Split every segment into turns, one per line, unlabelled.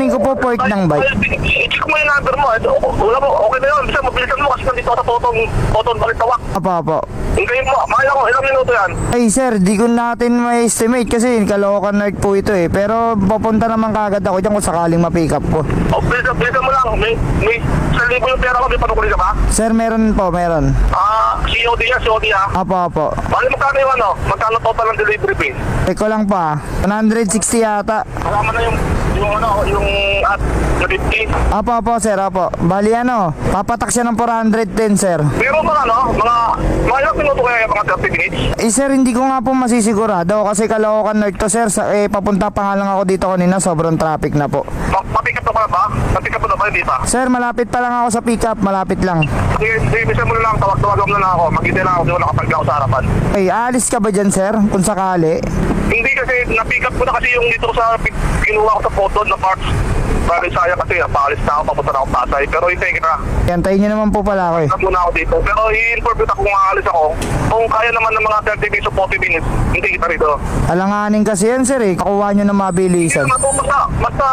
kukunin ko po port ng bike.
I-check mo yung number mo. Wala mo, okay na yun. Bisa mabilisan mo kasi nandito ako sa Toton Balitawak.
Apo.
Hintayin mo, mahal ako, ilang minuto yan.
Ay sir, di ko natin ma-estimate kasi Caloocan North po ito eh. Pero papunta naman kagad ako dyan kung sakaling ma-pick up ko.
O, bilisan mo lang. May 1,000 yung pera ko, may panukulit ka ba?
Sir, meron po, meron.
COD yan, COD ha.
Apo.
Bali, magkano yung ano? Magkano total ng delivery fee?
Teko lang pa, 160 yata.
Kasama na yung at na 50.
Apo, sir, apo. Bali ano, papatak siya ng 410 sir.
Pero mga ilang minuto kaya yung mga 30 minutes?
Eh sir, hindi ko nga po masisigurado kasi Caloocan North to sir. Papunta pa nga lang ako dito kanina, sobrang traffic na po.
Mapick up na ba? Mapick up na ba? Hindi pa?
Sir, malapit pa lang ako sa pick up, malapit lang.
Sige, bisa mo na lang. Tawag-tawag na lang ako. Maghintay lang ako. Di ko nakapag ako sa harapan.
Ay, aalis ka ba dyan sir? Kung sakali.
Hindi kasi na-pick up ko na kasi yung dito sa kinuha ko sa photo na parts. Parang sayang kasi paalis na ako, papunta na ako Pasay. Pero hintay kita.
Yantayin nyo naman po pala ako eh.
Tag muna ako dito. Pero i-inform kita kung aalis ako. Kung kaya naman ng mga 30 minutes o 40 minutes, hindi kita rito.
Alanganin kasi yan sir eh. Kakuha nyo na
Hindi
mabilisan.
naman po basta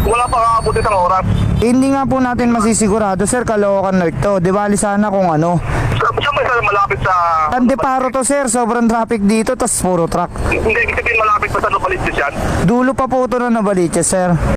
wala pa kakabuti ng oras.
Hindi nga po natin masisigurado sir, Caloocan North to. Di bali sana kung ano.
Siya may sana malapit sa...
Tandeparo to sir, sobrang traffic dito, tas puro truck.
Hindi, kasi malapit pa sa Novaliches yan.
Dulo pa po ito na Novaliches sir.